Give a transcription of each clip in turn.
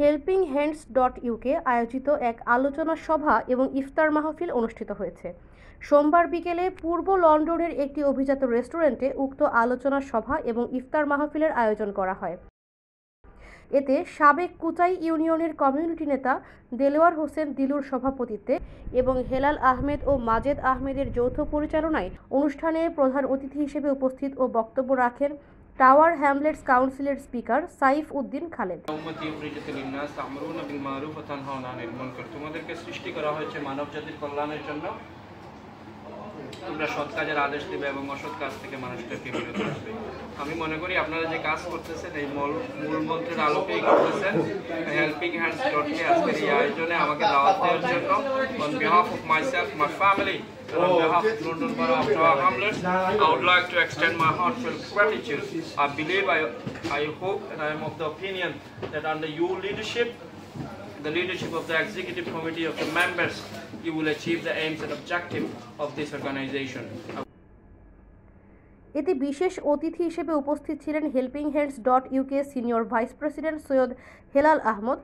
Helping hands .UK আয়োজিত এক আলোচনা সভা এবং ইফতার মাহফিল অনুষ্ঠিত হয়েছে। সোমবার বিকেলে পূর্ব লন্ডনের একটি অভিজাত রেস্টুরেন্টে উক্ত আলোচনা সভা এবং ইফতার মাহফিলের আয়োজন করা হয়। এতে সাবেক কুচাই ইউনিয়নের কমিউনিটি নেতা দেলোয়ার হোসেন দিলুর সভাপতিত্বে এবং হেলাল আহমেদ ও মাজেদ আহমেদের যৌথ পরিচালনায় অনুষ্ঠানে প্রধান অতিথি হিসেবে উপস্থিত ও বক্তব্য রাখেন টাওয়ার হ্যামলেটস কাউন্সিলের স্পিকার সাইফ উদ্দিন খালেদ। তোমাদেরকে সৃষ্টি করা হয়েছে মানব জাতির কল্যাণের জন্য। তোমরা সৎ কাজের আদেশ দেবে এবং অসৎ কাজ থেকে মানুষদেরকে বিরত রাখবে। আমি মনে করি আপনারা যে কাজ করতেছেন এই মূল মন্ত্রের আলোকেই করতেছেন। হেল্পিং হ্যান্ডস ডটকে আজকের এই আয়োজনে আমাকে দাওয়াত দেওয়ার জন্য on behalf of myself, my family, and on behalf of London Borough of Tower Hamlets, I would like to extend my heartfelt gratitude. I believe, I hope, and I am of the opinion that under your leadership, the leadership of the executive committee of the members, you will achieve the aims and objectives of this organization. এতে বিশেষ অতিথি হিসেবে উপস্থিত ছিলেন helping hands .UK senior vice president Syed Helal Ahmed.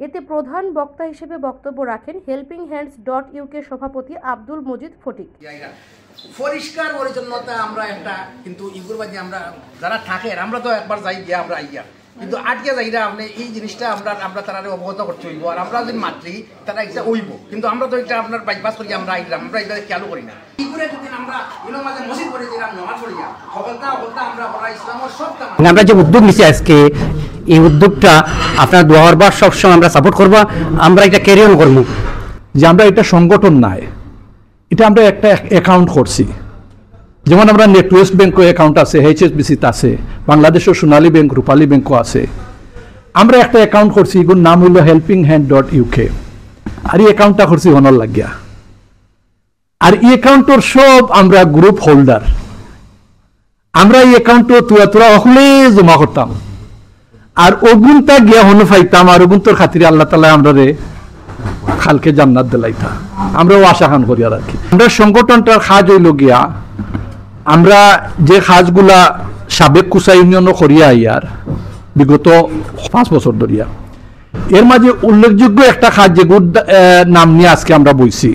এতে প্রধান বক্তা হিসেবে বক্তব্য রাখেন হেল্পিং হ্যান্ডস .ইউকে সভাপতি আব্দুল মজিদ ফটিক। পরিষ্কার পরিচ্ছন্নতা আমরা একটা কিন্তু ইগুর বাজে আমরা যারা থাকে আমরা তো একবার যাই গিয়া আমরা আইয়া কিন্তু আজকে যাইরা আপনি এই জিনিসটা আমরা তারা অবগত করতে হইব আর আমরা যদি মাতৃ তারা একটা হইব কিন্তু আমরা তো এটা আপনার বাইপাস করি আমরা আইলাম আমরা এটা খেয়ালও করি না ইগুরে যদি আমরা মাঝে মসজিদ পড়ে দিলাম নামাজ পড়িয়া খবরটা আমরা ওরা ইসলামের সব আমরা যে উদ্যোগ নিছি আজকে এই উদ্যোগটা আপনার দোয়ার বার সবসময় আমরা সাপোর্ট করবো, আমরা এটা ক্যারি অন করবো। যে আমরা এটা সংগঠন নাই, এটা আমরা একটা অ্যাকাউন্ট করছি। যেমন আমরা নেট ওয়েস্ট ব্যাংকও অ্যাকাউন্ট আছে, HSBCতে আছে, বাংলাদেশের সোনালী ব্যাংক, রূপালী ব্যাংকও আছে। আমরা একটা অ্যাকাউন্ট করছি, এগুলোর নাম হইল হেল্পিং হ্যান্ড .ইউকে। আর এই অ্যাকাউন্টটা করছি হনর লাগিয়া। আর এই অ্যাকাউন্টর সব আমরা গ্রুপ হোল্ডার। আমরা এই অ্যাকাউন্টও তোরা হলে জমা করতাম আর অগুনটা গিয়া হন ফাইতাম আর অগুন্তর খাতিরে আল্লাহ তাআলা আমরা খালকে জান্নাত দিলাইতা। আমরাও আশা খান করি আর কি। আমরা সংগঠনটার কাজ হইল গিয়া আমরা যে কাজগুলা সাবেক কুচা ইউনিয়নও করিয়া আইয়ার বিগত 5 বছর ধরিয়া, এর মাঝে উল্লেখযোগ্য একটা কাজ যেগুলো নাম নিয়ে আজকে আমরা বইছি।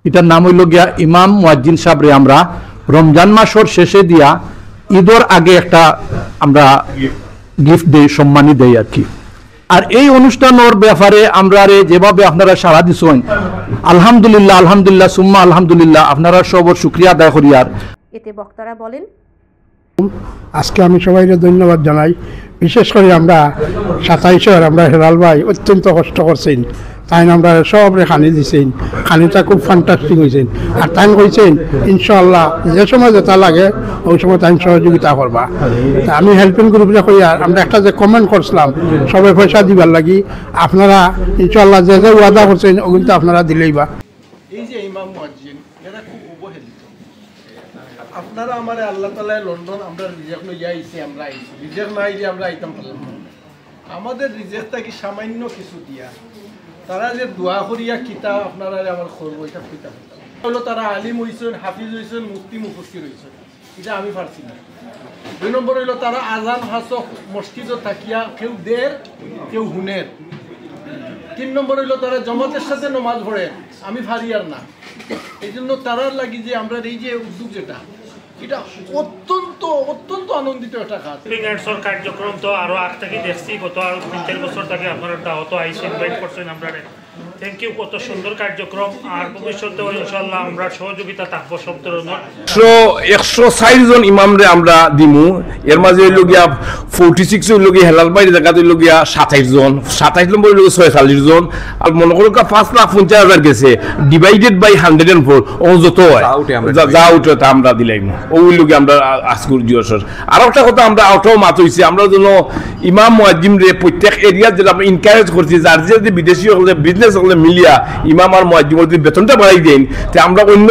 এটার নাম হইল গিয়া ইমাম মুয়াজ্জিন সাহেবরে আমরা রমজান মাসের শেষে দিয়া ঈদের আগে একটা আমরা গিফট দেই, সম্মানী দেই আর কি। আর এই অনুষ্ঠানের ব্যাপারে আমরা যেভাবে আপনারা সাড়া দিছেন আলহামদুলিল্লাহ আলহামদুলিল্লাহ সুম্মা আলহামদুলিল্লাহ, আপনারা সবর শুকরিয়া আদায় করি। আর এতে বক্তারা বলেন, আজকে আমি সবাইকে ধন্যবাদ জানাই। বিশেষ করে আমরা 27 আমরা হেলাল ভাই অত্যন্ত কষ্ট করছেন, তাই আমরা সবরে খানি দিছেন, খানিটা খুব ফ্যান্টাস্টিক হয়েছেন। আর তাই কইছেন ইনশাআল্লাহ যে সময় যেটা লাগে ওই সময় তাই সহযোগিতা করবা। আমি হেল্পিং গ্রুপে কই আর আমরা একটা যে কমেন্ট করছিলাম সবাই পয়সা দিবার লাগি, আপনারা ইনশাআল্লাহ যে যে ওয়াদা করছেন ওগুলো আপনারা দিলেই বা। এই যে ইমাম মুয়াজ্জিন এরা খুব অবহেলিত। আপনারা আমার আল্লাহ তাআলা লন্ডন আমরা রিজেক্ট লইয়া আইছি, আমরা আইছি রিজেক্ট নাই যে আমরা আইতাম পারলাম না। আমাদের রিজেক্টটা কি সামান্য কিছু দিয়া তারা যে দোয়া করিয়া কিতাব আপনারা আমার করবো এটা কিতাব হলো তারা আলিম হইছেন, হাফিজ হইছেন, মুফতি মুফাসসির হইছেন, এটা আমি পারছি না। 2 নম্বর হইলো তারা আজান হাসক মসজিদও থাকিয়া কেউ দের কেউ হুনের। 3 নম্বর হইলো তারা জমাতের সাথে নামাজ পড়ে, আমি পারি আর না। এই জন্য তারার লাগি যে আমরা এই যে উদ্যোগ যেটা এটা অত্যন্ত অত্যন্ত আনন্দিত একটা কাজ। হেল্পিং কার্যক্রম তো আরো আগ থেকে দেখছি, গত আরো 3-4 বছর থেকে আপনারা দাওয়াত আইসেন, ইনভাইট করছেন আমরা। থ্যাংক ইউ, কত সুন্দর কার্যক্রম। আর ভবিষ্যতে ইনশাআল্লাহ আমরা সহযোগিতা থাকবো সব ধরনের। 104 জন ইমামরে আমরা দিমু, এর মাঝে হইল গিয়া 46 হইল গিয়া হেলাল বাইরে জায়গা হইল গিয়া 27 জন, 27 নম্বর হইল 46 জন। আর মনে করো 5,50,000 গেছে ডিভাইডেড বাই 104 ও যত হয় যা উঠে তা আমরা দিলাম। ও হইল গিয়া আমরা আজকুর জিওসর। আর একটা কথা আমরা আউটাও মাত হইছে, আমরা যেন ইমাম মুয়াজ্জিন রে প্রত্যেক এরিয়া যেটা আমরা এনকারেজ করছি, যার যে বিদেশি হলে বিজনেস মিলিয়া ইমাম আর মুয়াজ্জিন যদি বেতনটা বাড়াই দেন তে আমরা অন্য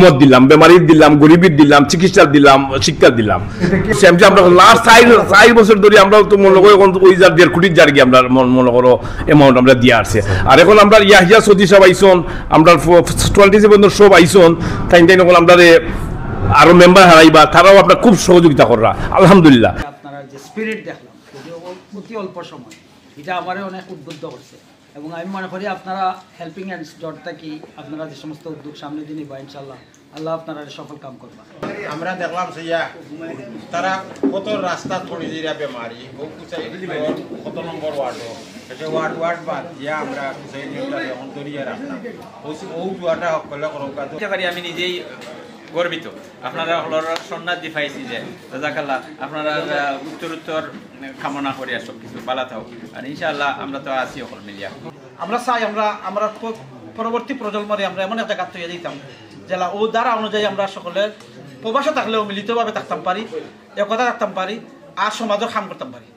মত দিলাম, বেমারির দিলাম, গরিবের দিলাম, চিকিৎসা দিলাম, শিক্ষা দিলাম। আমরা লাস্ট 4 বছর ধরে আমরা তো মনে করো ওই 1.5 কোটি যার কি আমরা মনে করো অ্যামাউন্ট আমরা দিয়ে আসছে। আর এখন আমরা ইয়াহিয়া সৌদি সাহেব আইসন, আমরা 27 সব আইসন, তাই আমরা আরো মেম্বার হারাইবা, তারাও আপনার খুব সহযোগিতা করা আলহামদুলিল্লাহ। আপনারা যে স্পিরিট দেখলাম অতি অল্প সময়, এটা আমারও অনেক উদ্বুদ্ধ করছে। এবং আমি মনে করি আপনারা হেল্পিং হ্যান্ডস ডট থেকে আপনারা যে সমস্ত উদ্যোগ সামনে দিয়ে নিবা, ইনশাল্লাহ আল্লাহ আপনারা সফল কাম করবা। আমরা দেখলাম সেইয়া তারা কত রাস্তা থড়ি দিয়া বেমারি কত নম্বর ওয়ার্ড ওয়ার্ড বাদ দিয়া আমরা এখন দরিয়া রাখলাম ও জুয়াটা সকলে করতে আমি নিজেই গর্বিত। আপনারা সন্ন্যাস দি পাইছি যে জাজাকাল্লাহ আপনারা উত্তর কামনা করি আর সব কিছু ভালো থাও। আর ইনশাআল্লাহ আমরা তো আছি সকল মিলিয়া। আমরা চাই আমরা পরবর্তী প্রজন্মরে আমরা এমন একটা জায়গা তৈরি দিতাম জেলা ও দ্বারা অনুযায়ী আমরা সকলে প্রবাসে থাকলেও মিলিতভাবে থাকতাম পারি, একতা থাকতাম পারি, আর সমাজের কাম করতাম পারি।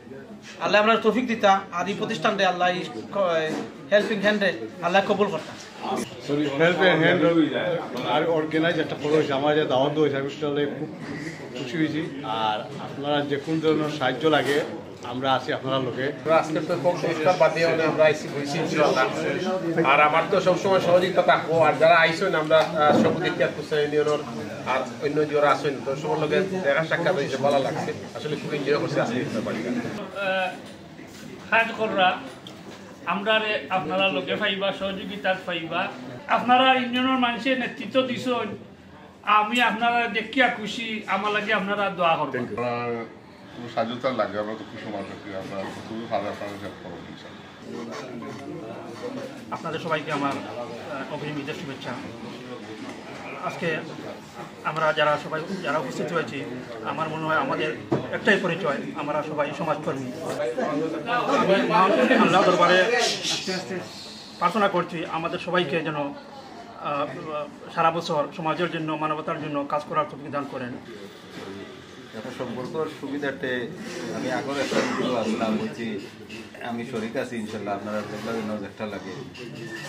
আল্লাহ আমরা তৌফিক দিতা আর এই প্রতিষ্ঠানটা আল্লাহ হেল্পিং হ্যান্ডে আল্লাহ কবুল করতাম। হেল্পিং হ্যান্ড আর অর্গানাইজ একটা খবর হয়েছে, আমার যে দাওয়াত হয়েছে আমি খুব খুশি হয়েছি। আর আপনারা যে কোন ধরনের সাহায্য লাগে আমরা আছি আপনারা লোকে। আজকে তো সংস্কার বাদে আমরা আইসি হয়েছি আর আমার তো সবসময় সহযোগিতা থাকবো। আর যারা আইসেন আমরা সবদিক ইউনিয়নের আর অন্য যারা আসেন তো সবার লোকে দেখা সাক্ষাৎ হয়েছে, ভালো লাগছে। আসলে খুব এনজয় করছে আজকে কররা আমরা আপনারা লোকে পাইবা, সহযোগিতা পাইবা। আপনারা ইউনিয়নের মানুষের নেতৃত্ব দিছেন, আমি আপনারা দেখিয়া খুশি। আমার লাগে আপনারা দোয়া করবেন। সাহায্যতা লাগে আমরা তো খুশি মানুষ, আমরা খুবই ভালো আপনারা হেল্প করবো। আপনাদের সবাইকে আমার অগ্রিম ঈদের শুভেচ্ছা। আজকে আমরা যারা উপস্থিত হয়েছি, আমার মনে হয় আমাদের একটাই পরিচয়, আমরা সবাই সমাজকর্মী। আমি আল্লাহ দরবারে প্রার্থনা করছি আমাদের সবাইকে যেন সারা বছর সমাজের জন্য, মানবতার জন্য কাজ করার তৌফিক দান করেন। একটা সম্পর্কর সুবিধাতে আমি আগের একটা ভিডিও আসলাম, বলছি আমি শরীর আছি ইনশাল্লাহ, আপনারা জন্য একটা লাগে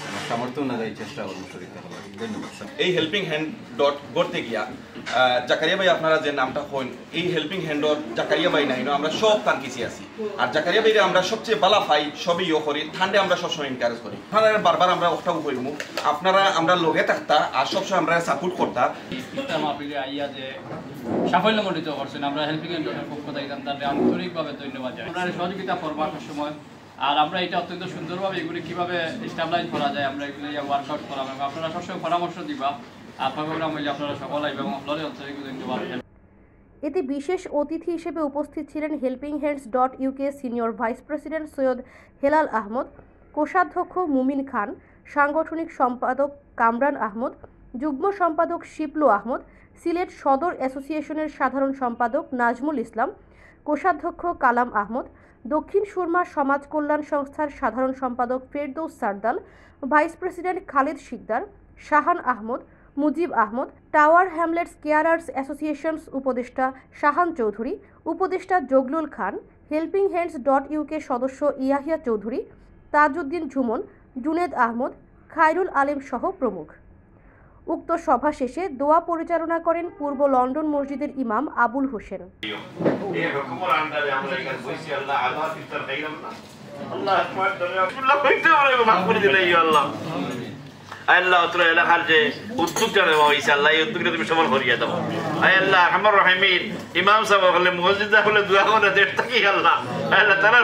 আমার সামর্থ্য অনুযায়ী চেষ্টা করবো শরীর থাকা। ধন্যবাদ। এই হেল্পিং হ্যান্ড ডট গড়তে গিয়া জাকারিয়া ভাই আপনারা যে নামটা হন, এই হেল্পিং হ্যান্ড ডট জাকারিয়া ভাই নাই আমরা সব তার কিছু আছি। আর জাকারিয়া ভাইরে আমরা সবচেয়ে বালা পাই, সবই ইয়ে করি, ঠান্ডে আমরা সবসময় এনকারেজ করি। আপনারা বারবার আমরা ওটাও করিম, আপনারা আমরা লগে থাকতা আর সবসময় আমরা সাপোর্ট করতা। আইয়া যে সাফল্যমণ্ডিত করছেন, আমরা হেল্পিং হ্যান্ড ডটের পক্ষ থেকে তাদের আন্তরিকভাবে ধন্যবাদ জানাই। আপনারা সহযোগিতা করবার সময় আর আমরা এটা অত্যন্ত সুন্দরভাবে এগুলি কীভাবে স্টাবলাইজ করা যায় আমরা এগুলি ওয়ার্কআউট করা, আপনারা সবসময় পরামর্শ দিবা। আপনারা সকল এবং আপনাদের আন্তরিক ধন্যবাদ। এতে বিশেষ অতিথি হিসেবে উপস্থিত ছিলেন helping hands dot UK senior vice president Syed Helal Ahmed, কোষাধ্যক্ষ মুমিন খান, সাংগঠনিক সম্পাদক কামরান আহমদ, যুগ্ম সম্পাদক শিপলু আহমদ, সিলেট সদর অ্যাসোসিয়েশনের সাধারণ সম্পাদক নাজমুল ইসলাম, কোষাধ্যক্ষ কালাম আহমদ, দক্ষিণ সুরমা সমাজ কল্যাণ সংস্থার সাধারণ সম্পাদক Ferdous Sardal, vice president Khalid Sikdar, Shahan Ahmed, Mujib Ahmed, Tower Hamlets Carers Associations উপদেষ্টা শাহান চৌধুরী, উপদেষ্টা Zaglul Khan, Helping hands dot UK সদস্য ইয়াহিয়া চৌধুরী, তাজউদ্দিন ঝুমন, জুনেদ আহমদ, খায়রুল আলেম সহ প্রমুখ। উক্ত সভা শেষে দোয়া পরিচালনা করেন পূর্ব লন্ডন মসজিদের ইমাম আবুল হোসেন। আল্লাহ তোর এলাকার যে উদ্যোগটা নেওয়া হয়েছে আল্লাহ এই উদ্যোগটা তুমি সফল করিয়ে দাও। আল্লাহ আমার রহিমিন ইমাম সাহেব হলে মসজিদে হলে দোয়া করে দেশটা কি আল্লাহ আল্লাহ তারা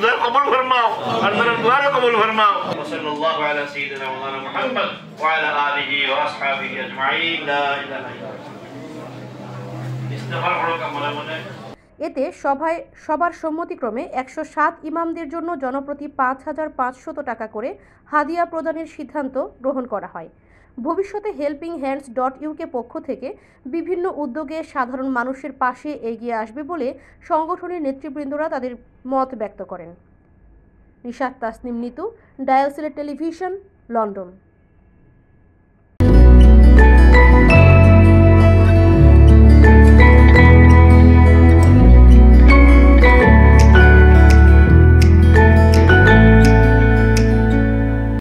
দোয়া কবুল ফরমাও আর তারা দোয়ারও কবুল ফরমাও। সাল্লাল্লাহু আলা সাইয়্যিদিনা মাওলানা মুহাম্মদ ওয়া আলা আলিহি ওয়া আসহাবিহি আজমাইন। লা ইলাহা ইল্লাল্লাহ। ইস্তেগফার করো কামনা মনে। এতে সবার সম্মতিক্রমে 107 ইমামদের জন্য জনপ্রতি 5,500 টাকা করে হাদিয়া প্রদানের সিদ্ধান্ত গ্রহণ করা হয়। ভবিষ্যতে হেল্পিং হ্যান্ডস ডট ইউকে পক্ষ থেকে বিভিন্ন উদ্যোগে সাধারণ মানুষের পাশে এগিয়ে আসবে বলে সংগঠনের নেতৃবৃন্দরা তাদের মত ব্যক্ত করেন। Nishat Tasnim Nitu, dial Sylhet television, London.